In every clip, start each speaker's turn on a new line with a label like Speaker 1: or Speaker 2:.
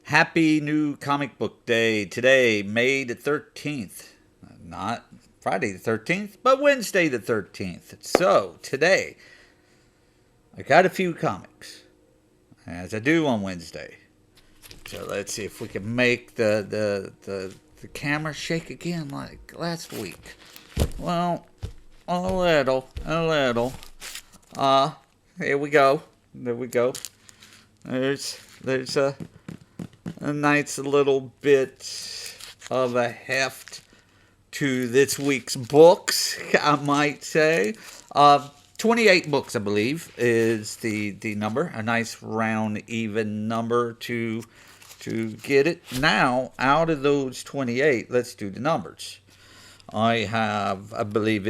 Speaker 1: Happy new comic book day today, May the 13th. Not Friday the 13th, but Wednesday the 13th. So, today, I got a few comics, as I do on Wednesday. So, let's see if we can make the camera shake again like last week. Well, a little, a little. Here we go. There we go. There's a nice little bit of a heft to this week's books, I might say. 28 books, I believe, is the number. A nice round, even number to get it. Now, out of those 28, let's do the numbers. I believe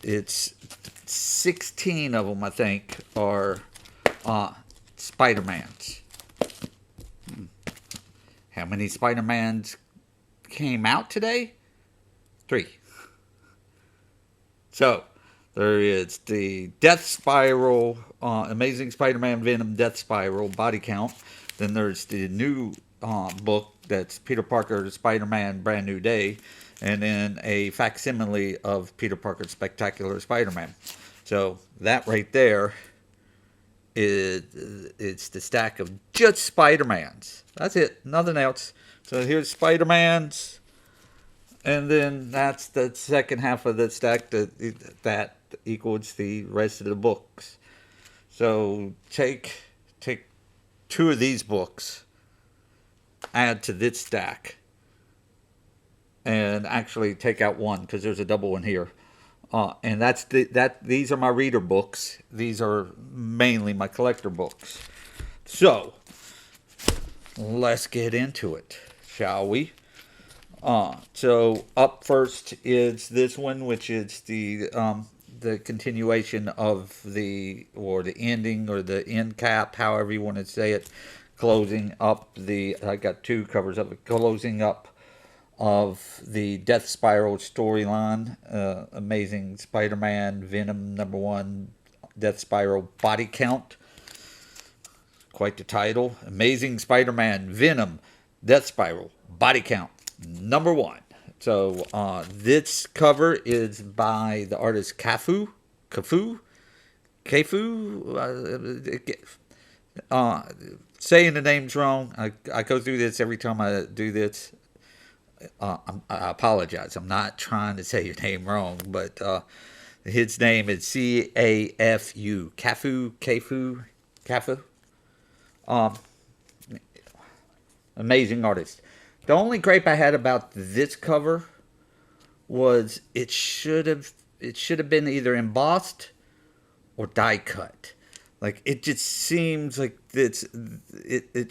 Speaker 1: it's 16 of them, I think, are Spider-Mans. How many Spider-Mans came out today? 3. So, there is the Death Spiral, Amazing Spider-Man Venom Death Spiral body count. Then there's the new book that's Peter Parker Spider-Man Brand New Day. And then a facsimile of Peter Parker's Spectacular Spider-Man. So, that right there it's the stack of just Spider-Mans. That's it, nothing else. So here's Spider-Mans, and then that's the second half of the stack that equals the rest of the books. So take 2 of these books, add to this stack, and actually take out 1 because there's a double one here. And these are my reader books. These are mainly my collector books. So, let's get into it, shall we? So up first is this one, which is the continuation of the ending or the end cap, however you want to say it, closing up I got 2 covers of it, closing up of the Death Spiral storyline. Amazing Spider-Man Venom #1 Death Spiral body count. Quite the title. Amazing Spider-Man Venom Death Spiral body count #1. So this cover is by the artist Cafu. Saying the name's wrong. I go through this every time I do this. I apologize. I'm not trying to say your name wrong, but his name is Cafu. Cafu. Amazing artist. The only gripe I had about this cover was it should have been either embossed or die cut. Like it just seems like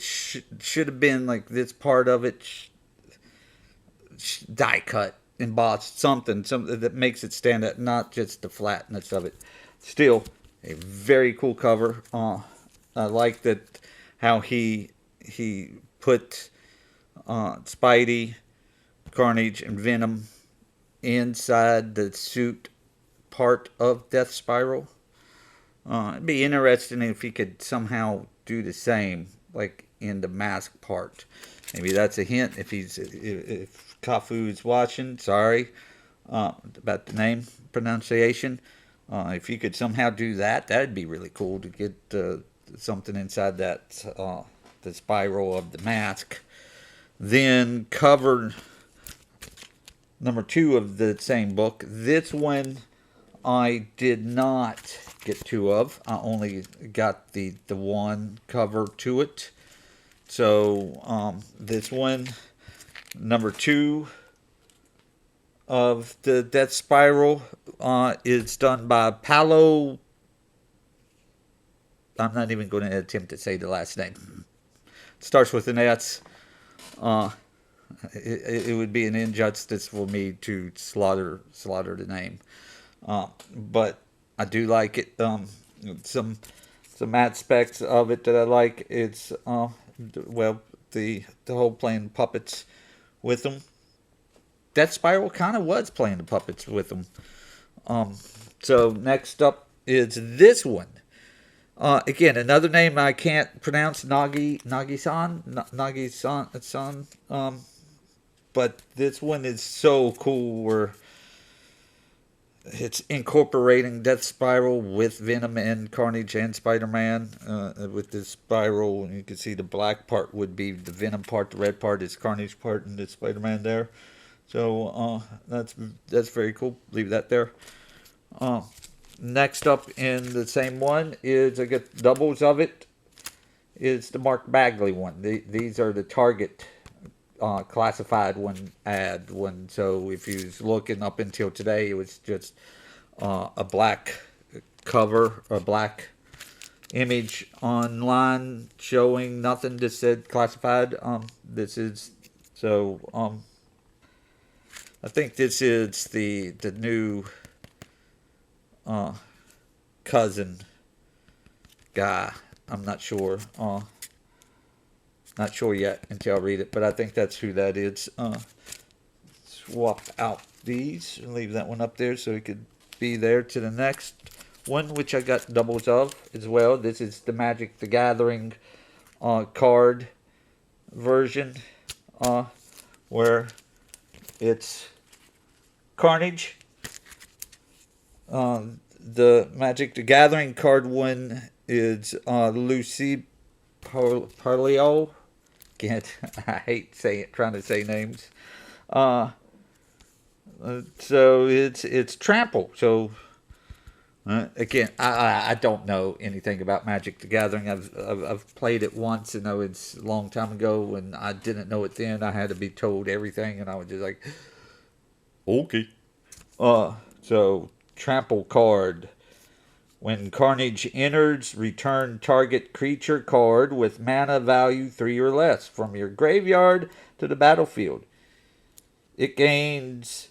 Speaker 1: should have been like this part of it. Die cut, embossed, something that makes it stand out, not just the flatness of it. Still, a very cool cover. I like that how he put Spidey, Carnage, and Venom inside the suit part of Death Spiral. It'd be interesting if he could somehow do the same, like in the mask part. Maybe that's a hint if Cafu's watching. Sorry about the name pronunciation. If you could somehow do that, that'd be really cool to get something inside that the spiral of the mask. Then cover #2 of the same book. This one I did not get 2 of. I only got the one cover to it. So this one, #2 of the Death Spiral, is done by Paolo. I'm not even going to attempt to say the last name. Starts with an S. It would be an injustice for me to slaughter the name. But I do like it. Some aspects of it that I like. It's the whole playing puppets with them. Death Spiral kind of was playing the puppets with them. So next up is this one. Again, another name I can't pronounce, Nagi-san, Nagi-san. But this one is so cool where it's incorporating Death Spiral with Venom and Carnage and Spider-Man. With this spiral, you can see the black part would be the Venom part, the red part is Carnage part, and the Spider-Man there. So that's very cool. Leave that there. Uh, Next up in the same one is, I get doubles of it. Is the Mark Bagley one. These are the Target classified one ad one. So if you was looking up until today, it was just a black cover, a black image online showing nothing that said classified. This is so. I think this is the new uh, cousin guy. I'm not sure. Not sure yet until I read it, but I think that's who that is. Swap out these and leave that one up there so it could be there to the next one, which I got doubles of as well. This is the Magic the Gathering card version, where it's Carnage. The Magic the Gathering card one is Lucy Parlio. Can't I hate trying to say names. So it's Trample. So again, I don't know anything about Magic the Gathering. I've played it once, and know it's a long time ago, and I didn't know it then. I had to be told everything, and I was just like, okay. So Trample card. When Carnage enters, return target creature card with mana value 3 or less from your graveyard to the battlefield. It gains.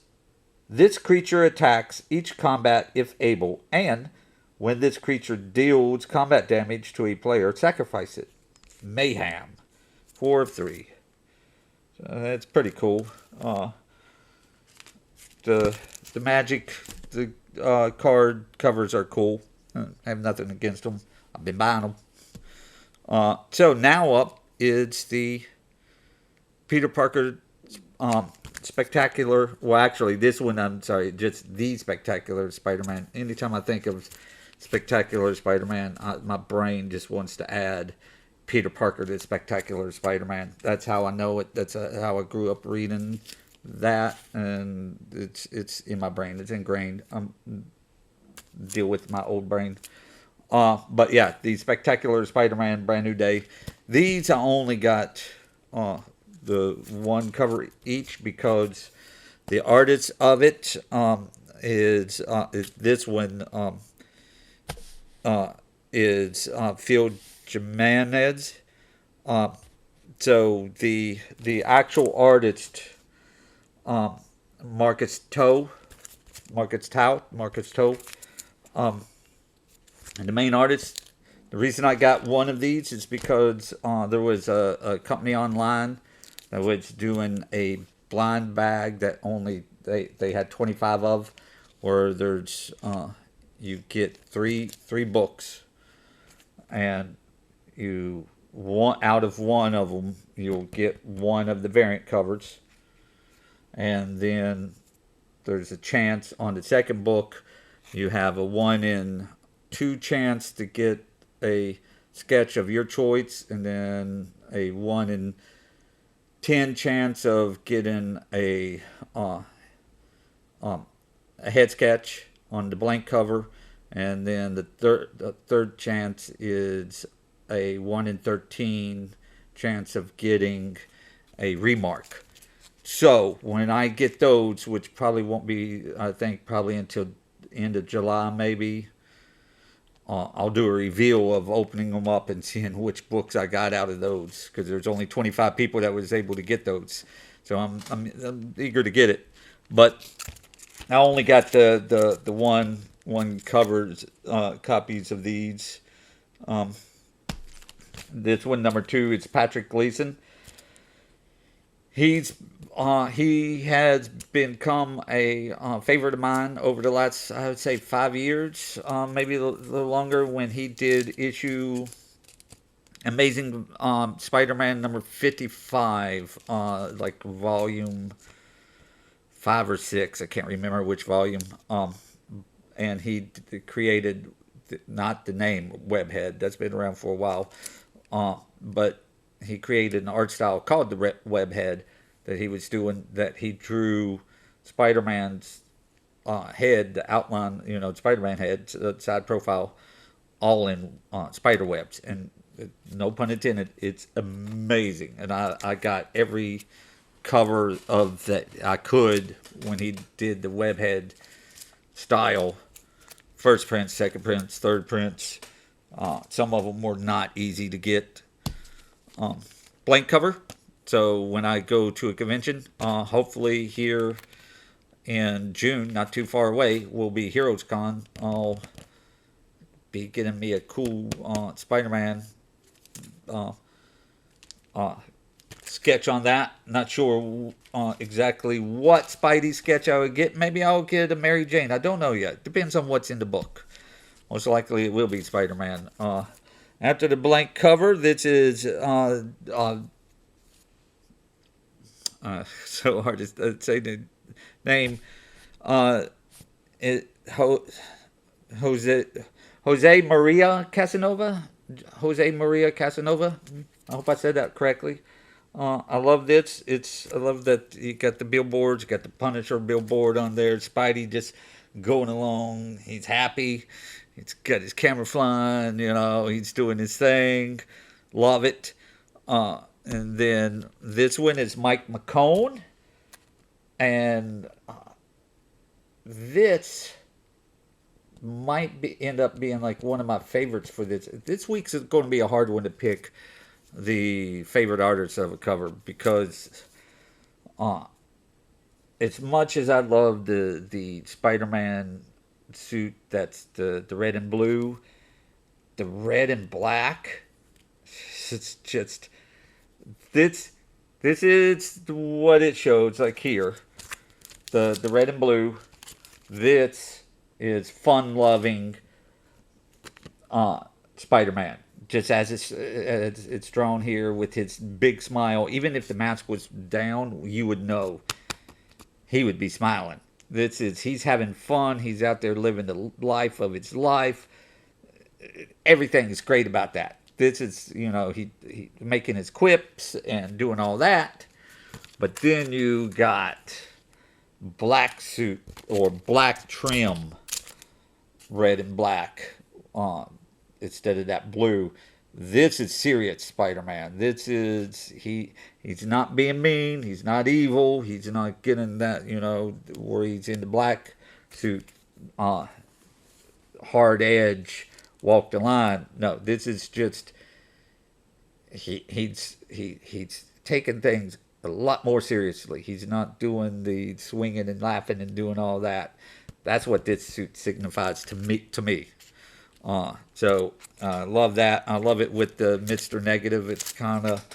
Speaker 1: This creature attacks each combat if able, and when this creature deals combat damage to a player, sacrifice it. Mayhem. 4 of 3. So that's pretty cool. The Magic the card covers are cool. I have nothing against them. I've been buying them. So now up is the Peter Parker Spectacular. Well, actually, this one, I'm sorry, just the Spectacular Spider-Man. Anytime I think of Spectacular Spider-Man, my brain just wants to add Peter Parker to Spectacular Spider-Man. That's how I know it. That's how I grew up reading that, and it's in my brain. It's ingrained. Deal with my old brain. But yeah, the Spectacular Spider-Man Brand New Day. These I only got the one cover each because the artist of it is this one is Phil Jimenez. So the actual artist Marcus Toe. And the main artist, the reason I got one of these is because there was a company online that was doing a blind bag that only they had 25 of, where there's you get three books, and you want out of one of them you'll get one of the variant covers, and then there's a chance on the second book you have a 1 in 2 chance to get a sketch of your choice, and then a 1 in 10 chance of getting a head sketch on the blank cover, and then the third chance is a 1 in 13 chance of getting a remark. So when I get those, which probably won't be, I think probably until end of July maybe, I'll do a reveal of opening them up and seeing which books I got out of those, because there's only 25 people that was able to get those. So I'm eager to get it, but I only got the one covers copies of these. This one, number 2, it's Patrick Gleason. he has become a favorite of mine over the last, I would say, 5 years, maybe a little longer. When he did issue Amazing Spider-Man number 55, like volume 5 or 6, I can't remember which volume. And he created not the name Webhead, that's been around for a while, but he created an art style called the Webhead that he was doing, that he drew Spider-Man's head, the outline, Spider-Man head, side profile, all in spider webs. And no pun intended, it's amazing. And I got every cover of that I could when he did the Webhead style. First prints, second prints, third prints. Some of them were not easy to get. Blank cover. So when I go to a convention, hopefully here in June, not too far away, will be Heroes Con. I'll be getting me a cool Spider-Man sketch on that. Not sure exactly what Spidey sketch I would get. Maybe I'll get a Mary Jane. I don't know yet. Depends on what's in the book. Most likely it will be Spider-Man. After the blank cover, this is so hard to say the name. Jose Maria Casanova. Jose Maria Casanova. I hope I said that correctly. I love this. I love that you got the billboards, you got the Punisher billboard on there. Spidey just going along. He's happy. He's got his camera flying. He's doing his thing. Love it. And then this one is Mike McCone, and this might end up being like one of my favorites for this. This week's is going to be a hard one to pick the favorite artist of a cover, because as much as I love the Spider-Man suit, that's the red and blue, the red and black, it's just this is what it shows. Like here, the red and blue, this is fun-loving Spider-Man, just as it's drawn here with his big smile. Even if the mask was down, you would know he would be smiling. He's having fun. He's out there living the life of his life. Everything is great about that. This is, he making his quips and doing all that. But then you got black suit or black trim, red and black, instead of that blue. This is serious Spider-Man. This is he's not being mean. He's not evil. He's not getting that, where he's in the black suit, hard edge, walk the line. No, this is just he's taking things a lot more seriously. He's not doing the swinging and laughing and doing all that. That's what this suit signifies to me. So love that. I love it with the Mr. Negative. It's kind of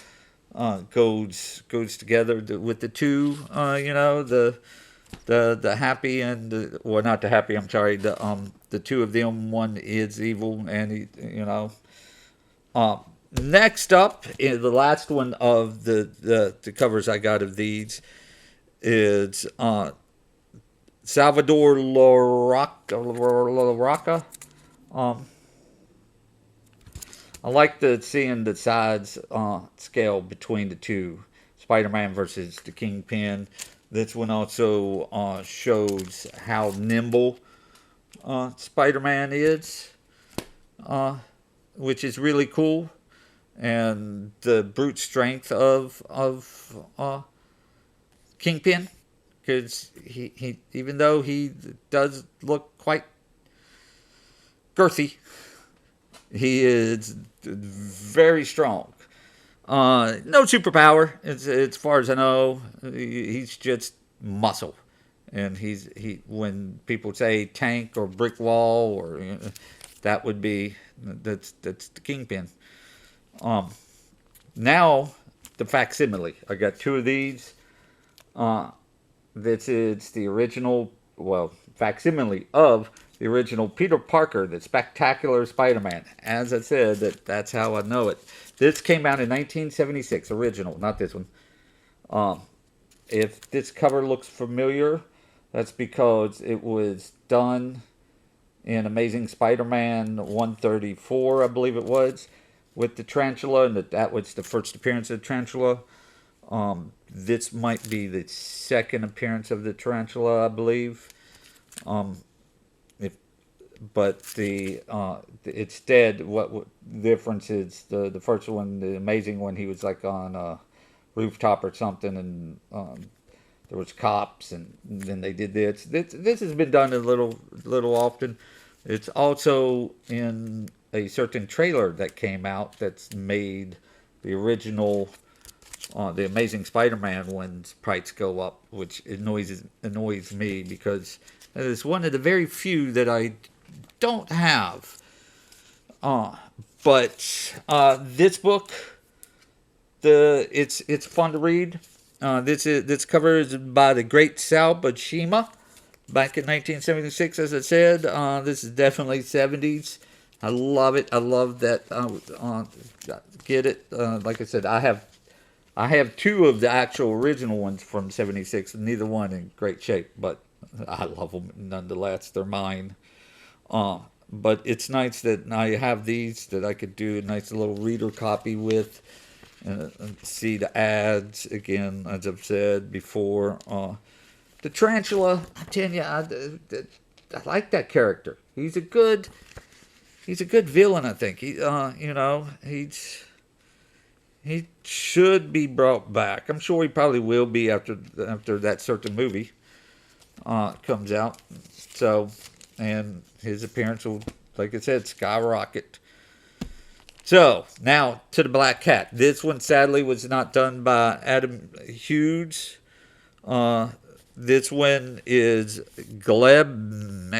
Speaker 1: goes together with the two. The happy and not the happy. I'm sorry. The two of them. One is evil, and next up, the last one of the covers I got of these is Salvador Larroca. I like seeing the size scale between the two, Spider-Man versus the Kingpin. This one also shows how nimble Spider-Man is, which is really cool, and the brute strength of Kingpin, because he even though he does look quite girthy, he is very strong. No superpower, as far as I know. He's just muscle, and when people say tank or brick wall, or that would be that's the Kingpin. Now the facsimile. I got two of these. This is the original, well, facsimile of the original Peter Parker, the Spectacular Spider-Man. As I said, that's how I know it. This came out in 1976, original, not this one. If this cover looks familiar, that's because it was done in Amazing Spider-Man 134, I believe it was, with the Tarantula, and that was the first appearance of the Tarantula. This might be the second appearance of the Tarantula, I believe. But it's dead. What difference is the first one, the Amazing one? He was like on a rooftop or something, and there was cops, and then they did this. This has been done a little often. It's also in a certain trailer that came out that's made the original, the Amazing Spider-Man when prices go up, which annoys me because it's one of the very few that I don't have. But this book, it's fun to read. This cover is by the great Sal Buscema back in 1976, as I said. This is definitely 70s. I love it. I love that. Get it. Like I said, I have two of the actual original ones from 76. Neither one in great shape, but I love them nonetheless. They're mine. But it's nice that I have these that I could do a nice little reader copy with. And see the ads again, as I've said before. The Tarantula, I tell you, I like that character. He's a good villain. I think he should be brought back. I'm sure he probably will be after that certain movie comes out. So, and his appearance will, like I said, skyrocket. So, now to the Black Cat. This one, sadly, was not done by Adam Hughes. This one is Gleb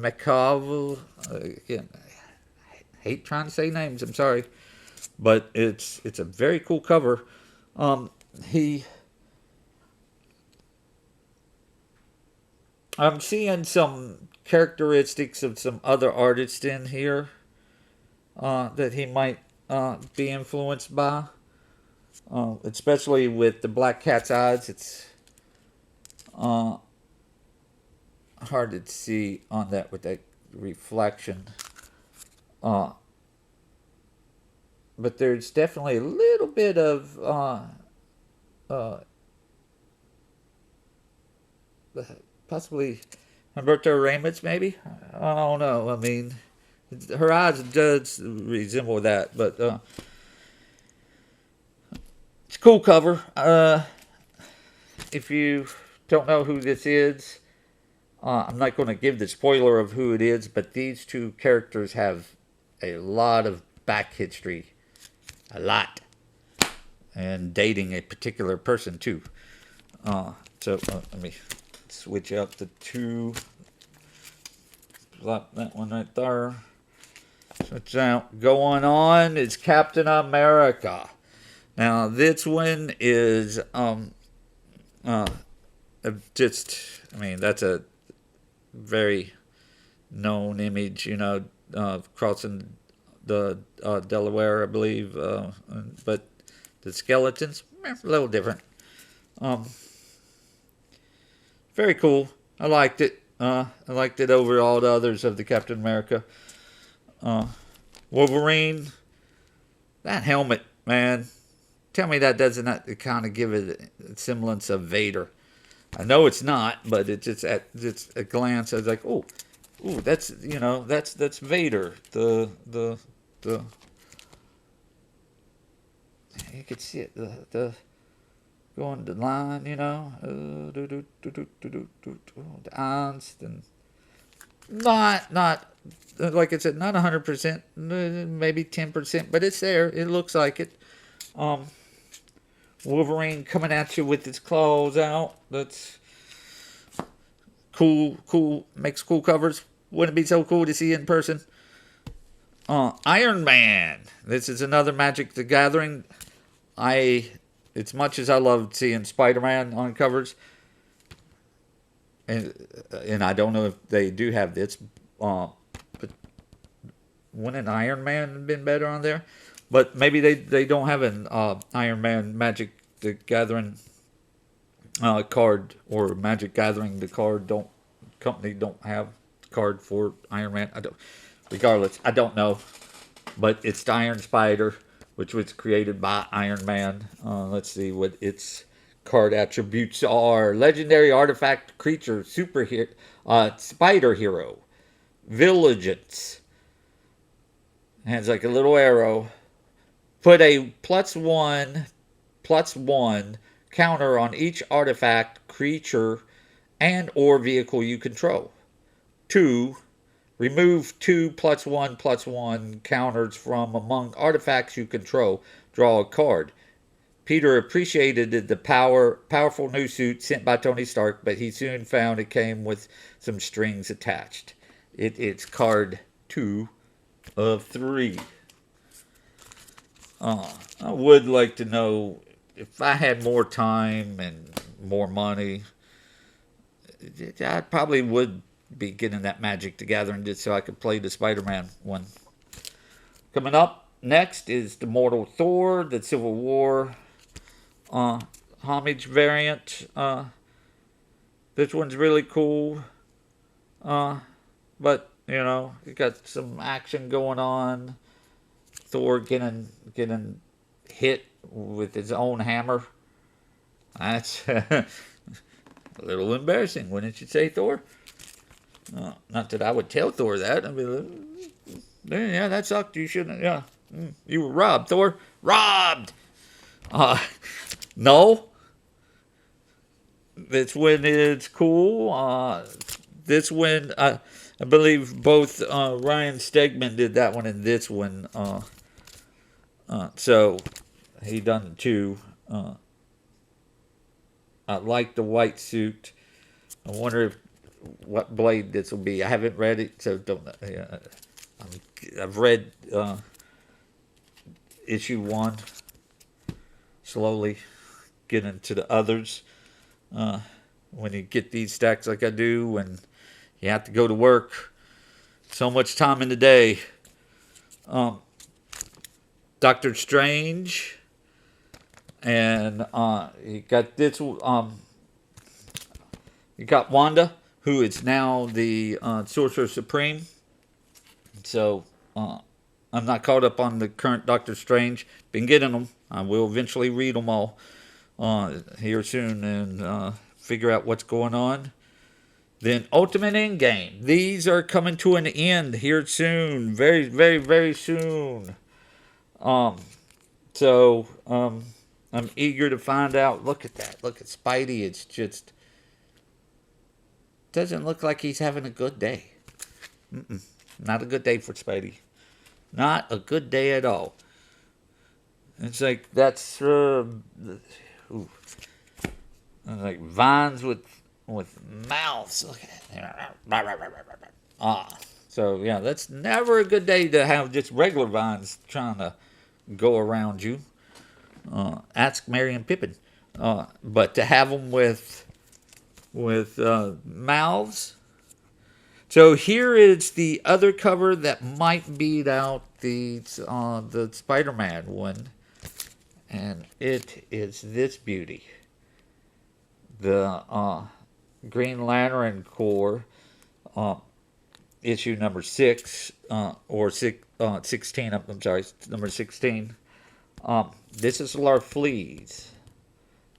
Speaker 1: McCavel. Again, I hate trying to say names, I'm sorry. But it's a very cool cover. I'm seeing some characteristics of some other artists in here. That he might be influenced by, especially with the Black Cat's eyes. It's hard to see on that with that reflection. But there's definitely a little bit of possibly Humberto Ramos, maybe. I don't know. I mean, her eyes does resemble that, but it's a cool cover. If you don't know who this is, I'm not going to give the spoiler of who it is, but these two characters have a lot of back history. A lot. And dating a particular person, too. Let me switch up the two. Plop that one right there. What's going on is Captain America. Now this one is that's a very known image, crossing the Delaware, I believe, but the skeletons a little different. Very cool. I liked it. I liked it over all the others of the Captain America. Wolverine, that helmet, man. Tell me that doesn't kind of give it a semblance of Vader. I know it's not, but it's just at a glance, I was like, oh, that's Vader. The you could see it. The going the line, the eyes, and not like I said, not 100%, maybe 10%, but it's there. It looks like it. Wolverine coming at you with his claws out. That's cool. Makes cool covers. Wouldn't it be so cool to see in person? Iron Man. This is another Magic the Gathering. I as much as I love seeing Spider-Man on covers, and I don't know if they do have this, but wouldn't Iron Man been better on there? But maybe they don't have an Iron Man Magic the Gathering card, or Magic Gathering the card don't have card for Iron Man. I don't. Regardless, I don't know, but it's the Iron Spider, which was created by Iron Man. Let's see what its card attributes are: legendary artifact creature, superhero, spider hero, vigilance. Has like a little arrow. Put a +1/+1 counter on each artifact, creature, and or vehicle you control. 2. Remove 2 +1/+1 counters from among artifacts you control. Draw a card. Peter appreciated the powerful new suit sent by Tony Stark, but he soon found it came with some strings attached. It's card 2 of 3. I would like to know, if I had more time and more money, I probably would be getting that Magic the Gathering just so I could play the Spider-Man one. Coming up next is the Mortal Thor, the Civil War homage variant. This one's really cool. But, you know, you got some action going on. Thor getting hit with his own hammer. That's a little embarrassing, wouldn't you say, Thor? Not that I would tell Thor that. I'd be like, yeah, that sucked. You shouldn't. Yeah, you were robbed, Thor. Robbed. No. That's when it's cool. This one, I believe both Ryan Stegman did that one and this one. So he done two. I like the white suit. I wonder what blade this will be. I haven't read it, so don't. I've read issue 1. Slowly getting to the others. When you get these stacks like I do, and you have to go to work, so much time in the day. Doctor Strange, and you got this. You got Wanda, who is now the Sorcerer Supreme. So I'm not caught up on the current Doctor Strange. Been getting them. I will eventually read them all here soon and figure out what's going on. Then Ultimate Endgame. These are coming to an end here soon. Very, very, very soon. So I'm eager to find out. Look at that. Look at Spidey. It's just doesn't look like he's having a good day. Not a good day for Spidey. Not a good day at all. It's like that's like vines with mouths. Look at that. So yeah, that's never a good day to have just regular vines trying to go around you. Ask Merry and Pippin. But to have them with mouths. So here is the other cover that might beat out the Spider-Man one, and it is this beauty. The Green Lantern Corps, issue number 6 or 16. I'm sorry, number 16. This is Larfleeze.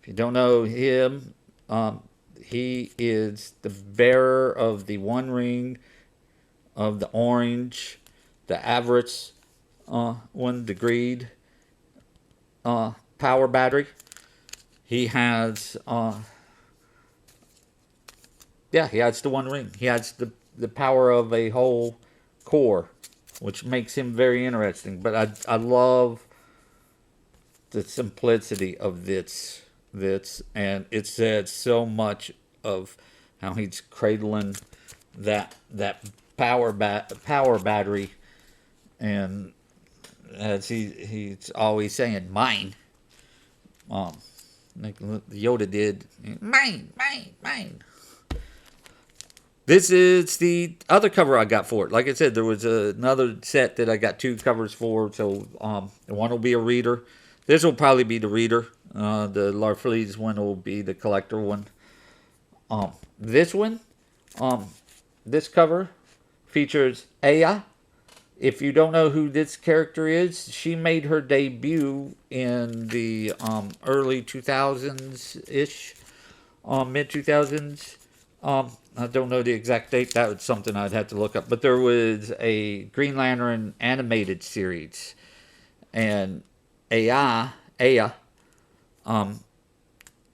Speaker 1: If you don't know him, he is the bearer of the One Ring, of the Orange, the Avarice one, the Greed power battery. He has he has the One Ring. He has the power of a whole core, which makes him very interesting. But I love the simplicity of this, and it said so much of how he's cradling that power battery, and as he's always saying, mine. Like Yoda did. Mine, mine, mine. This is the other cover I got for it. Like I said, there was another set that I got 2 covers for. So one will be a reader. This will probably be the reader. The Larfleeze one will be the collector one. This one, this cover features Aya. If you don't know who this character is, she made her debut in the early 2000s-ish, mid-2000s. I don't know the exact date. That was something I'd have to look up. But there was a Green Lantern animated series. And Aya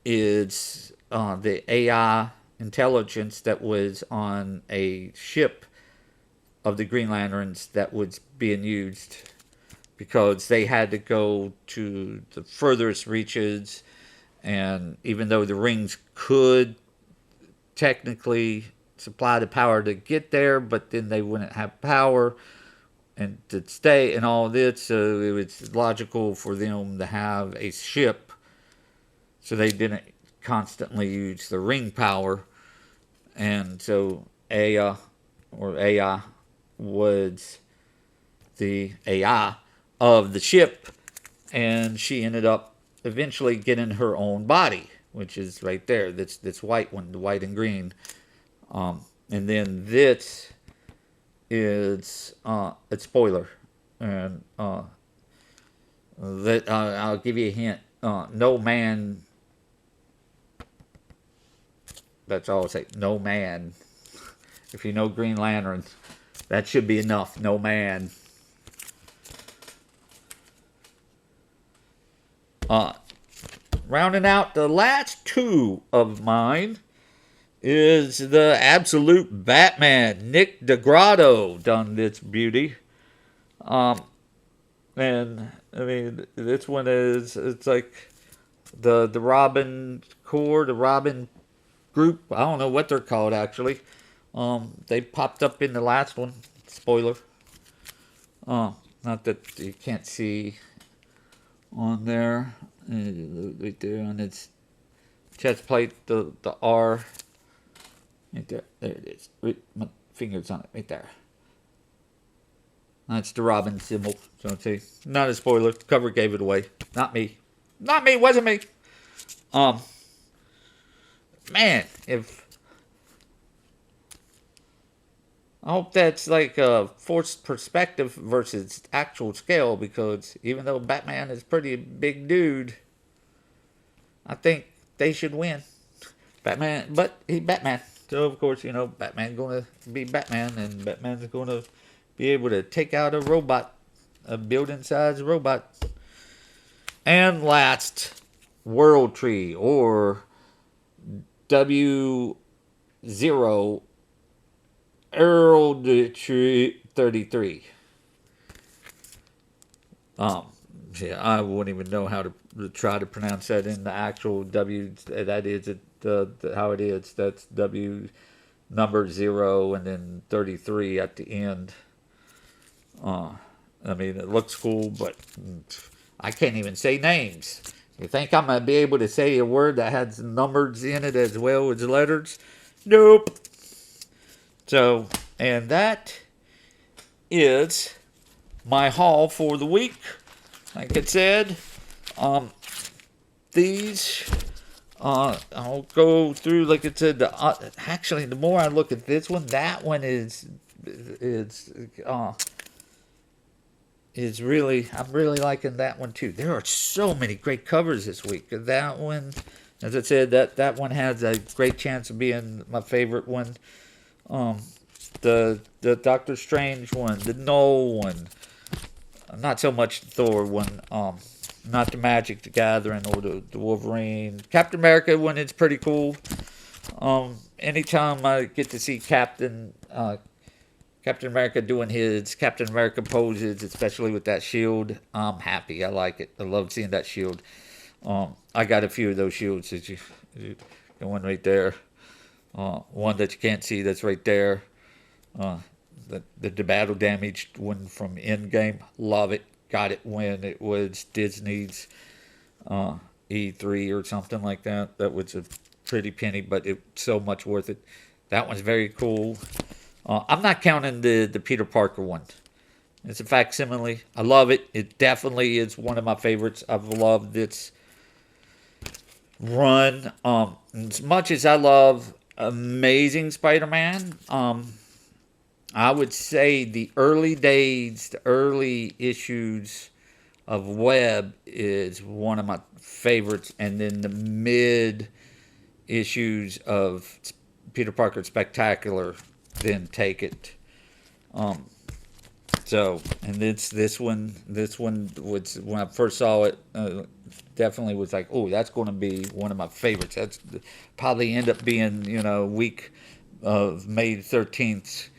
Speaker 1: is the AI intelligence that was on a ship of the Green Lanterns that was being used because they had to go to the furthest reaches, and even though the rings could technically supply the power to get there, but then they wouldn't have power and to stay and all this, so it was logical for them to have a ship so they didn't constantly use the ring power. And so Aya was the AI of the ship, and she ended up eventually getting her own body, which is right there. This white one, the white and green. And then this is a spoiler, and that I'll give you a hint. No man. That's all I'll say. No man. If you know Green Lantern, that should be enough. No man. Rounding out the last 2 of mine is the Absolute Batman. Nick DeGrotto done this beauty. And I mean, this one it's like the Robin Corps, the Robin group. I don't know what they're called actually. They popped up in the last one. Spoiler. Not that you can't see on there. Right there on its chest plate, the R. Right there. There it is. Right, my finger's on it. Right there. That's the Robin symbol. So see, not a spoiler. Cover gave it away. Not me. Not me. Wasn't me. Man, if I hope that's like a forced perspective versus actual scale, because even though Batman is a pretty big dude, I think they should win. Batman, but he's Batman. So, of course, you know, Batman's going to be Batman, and Batman's going to be able to take out a robot, a building-sized robot. And last, World Tree, or W0 Earl 33. Yeah, I wouldn't even know how to try to pronounce that in the actual W. That is it, how it is. That's W number 0 and then 33 at the end. I mean, it looks cool, but I can't even say names. You think I'm going to be able to say a word that has numbers in it as well as letters? Nope. So, and that is my haul for the week. Like I said, these, I'll go through, like I said, actually, the more I look at this one, that one is really, I'm really liking that one too. There are so many great covers this week. That one, as I said, that one has a great chance of being my favorite one. The Doctor Strange one, the Null one, not so much the Thor one, not the Magic the Gathering or the Wolverine. Captain America one is pretty cool. Anytime I get to see Captain America doing his Captain America poses, especially with that shield, I'm happy. I like it. I love seeing that shield. I got a few of those shields. The one right there. One that you can't see that's right there. The battle damaged one from Endgame. Love it. Got it when it was Disney's E3 or something like that. That was a pretty penny, but it's so much worth it. That one's very cool. I'm not counting the Peter Parker one. It's a facsimile. I love it. It definitely is one of my favorites. I've loved its run. As much as I love Amazing Spider-Man, I would say the early days, the early issues of Web is one of my favorites, and then the mid issues of Peter Parker Spectacular then take it. Um, so, and this one was when I first saw it, definitely was like, oh, that's going to be one of my favorites. That's probably end up being, week of May 13th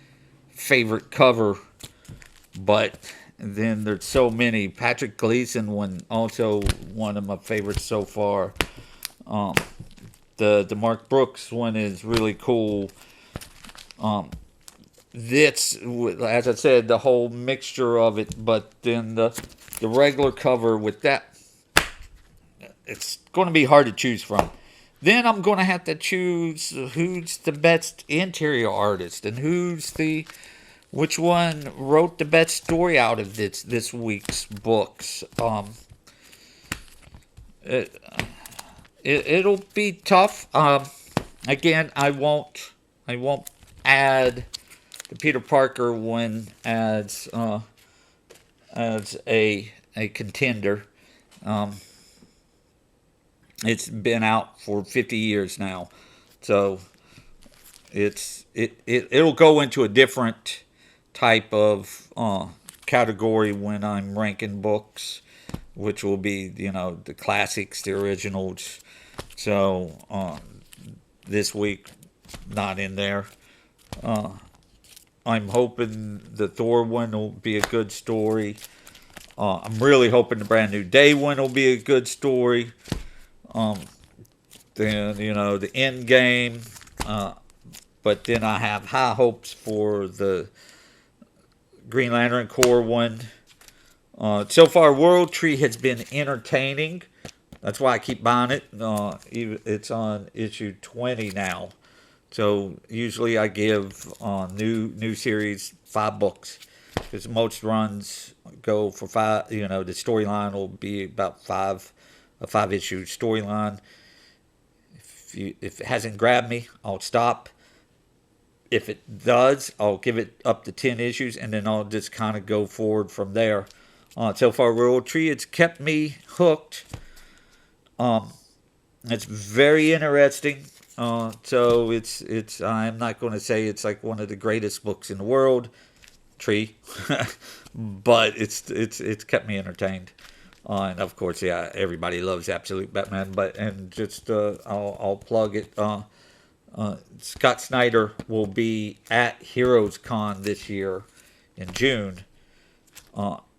Speaker 1: favorite cover, but then there's so many. Patrick Gleason one also one of my favorites so far. Um, the Mark Brooks one is really cool. Um, this, as I said, the whole mixture of it, but then the regular cover with that, it's going to be hard to choose from. Then I'm going to have to choose who's the best interior artist and which one wrote the best story out of this week's books. It, it'll be tough. Again, I won't add the Peter Parker one as a contender. Um, it's been out for 50 years now, so it'll go into a different type of category when I'm ranking books, which will be the classics, the originals. So this week, not in there. Uh, I'm hoping the Thor one will be a good story. I'm really hoping the Brand New Day one will be a good story. Um, then the End Game, but then I have high hopes for the Green Lantern Corps one. So far, World Tree has been entertaining. That's why I keep buying it. It's on issue 20 now. So usually I give new series 5 books, because most runs go for 5. The storyline will be about a 5 issue storyline. If it hasn't grabbed me, I'll stop. If it does, I'll give it up to 10 issues, and then I'll just kind of go forward from there. So far, World Tree, it's kept me hooked. It's very interesting. So it's I'm not going to say it's like one of the greatest books in the world, Tree, but it's kept me entertained. And of course, yeah, everybody loves Absolute Batman. And just I'll plug it. Scott Snyder will be at Heroes Con this year in June.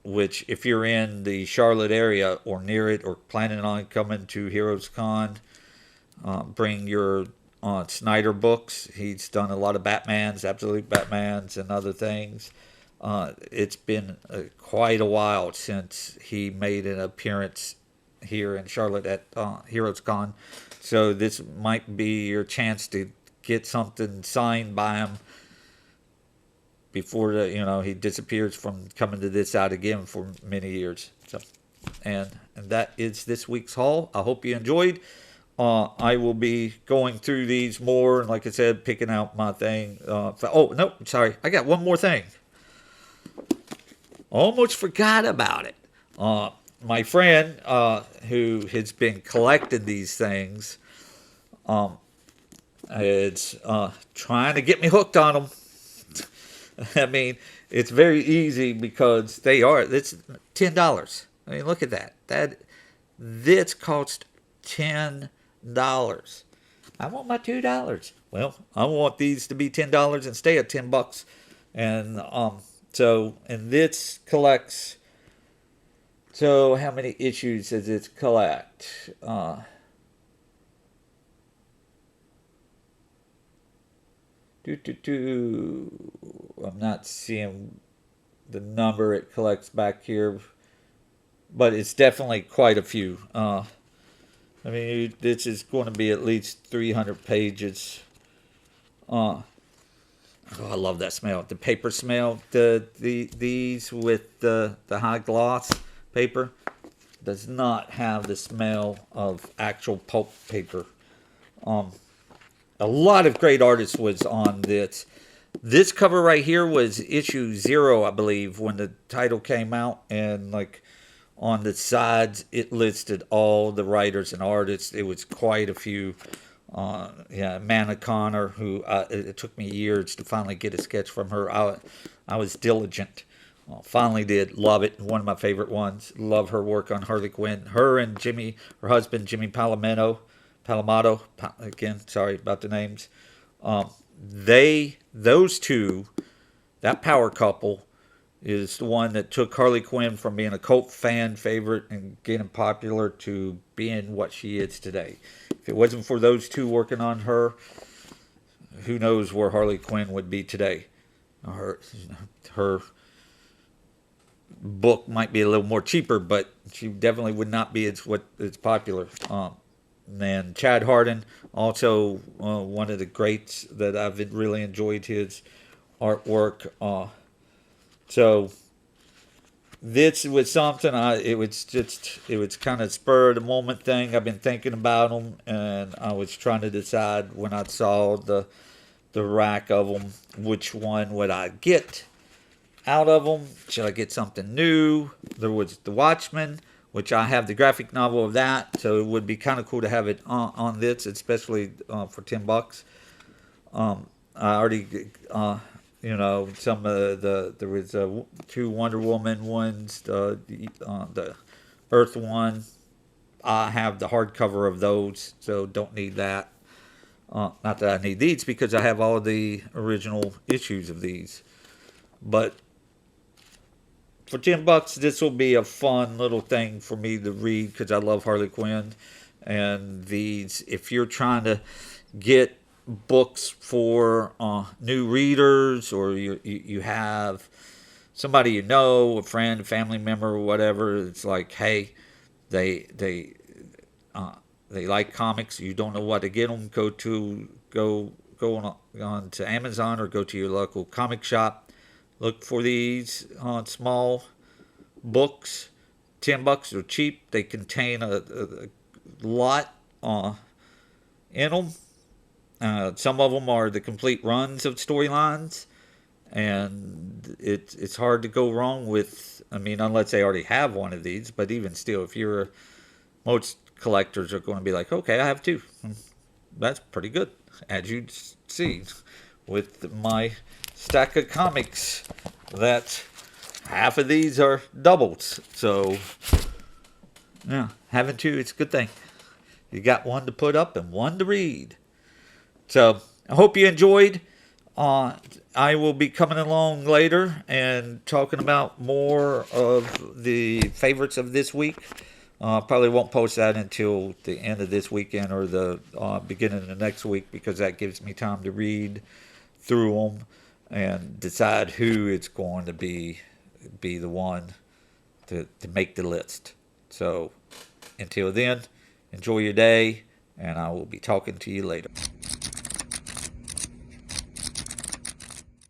Speaker 1: Which, if you're in the Charlotte area or near it, or planning on coming to Heroes Con, bring your Snyder books. He's done a lot of Batmans, Absolute Batmans, and other things. It's been quite a while since he made an appearance here in Charlotte at Heroes Con. So this might be your chance to get something signed by him before he disappears from coming to this out again for many years. So, and that is this week's haul. I hope you enjoyed. I will be going through these more, and like I said, picking out my thing. Oh no, sorry, I got one more thing. Almost forgot about it. My friend who has been collecting these things is trying to get me hooked on them. I mean, it's very easy because it's $10. I mean, look at that. This cost $10. I want my $2. Well, I want these to be $10 and stay at $10. And and this collects. So how many issues does it collect? I'm not seeing the number it collects back here, but it's definitely quite a few. I mean, this is going to be at least 300 pages. Oh, I love that smell. The paper smell. These with the high gloss paper does not have the smell of actual pulp paper. Um, a lot of great artists was on this. This cover right here was issue 0, I believe, when the title came out, and like on the sides it listed all the writers and artists. It was quite a few. Yeah, Amanda Connor, who it took me years to finally get a sketch from her. I was diligent. Finally did. Love it. One of my favorite ones. Love her work on Harley Quinn. Her and Jimmy, her husband, Jimmy Palamato, again, sorry about the names. Those two, that power couple, is the one that took Harley Quinn from being a cult fan favorite and getting popular to being what she is today. If it wasn't for those two working on her, who knows where Harley Quinn would be today. Her book might be a little more cheaper, but she definitely would not be as popular. And Chad Hardin, also one of the greats that I've really enjoyed his artwork. So this was something it was kind of spur of the moment thing. I've been thinking about them, and I was trying to decide when I saw the rack of them, which one would I get out of them? Should I get something new? There was The Watchmen, which I have the graphic novel of that, so it would be kind of cool to have it on this, especially for $10. I already, some of there was 2 Wonder Woman ones, the Earth one. I have the hardcover of those, so don't need that. Not that I need these because I have all the original issues of these, but for $10, this will be a fun little thing for me to read because I love Harley Quinn. And these, if you're trying to get books for new readers, or you have somebody you know, a friend, a family member, or whatever, it's like, hey, they like comics. You don't know what to get them. Go on to Amazon or go to your local comic shop. Look for these small books. $10 are cheap. They contain a lot in them. Some of them are the complete runs of storylines, and it's hard to go wrong with. I mean, unless they already have one of these. But even still, most collectors are going to be like, okay, I have 2. That's pretty good, as you see with my stack of comics, that half of these are doubles. So yeah, having 2, it's a good thing. You got one to put up and one to read. So I hope you enjoyed. I will be coming along later and talking about more of the favorites of this week. Probably won't post that until the end of this weekend or the beginning of the next week, because that gives me time to read through them and decide who it's going to be the one to make the list. So until then, enjoy your day, and I will be talking to you later.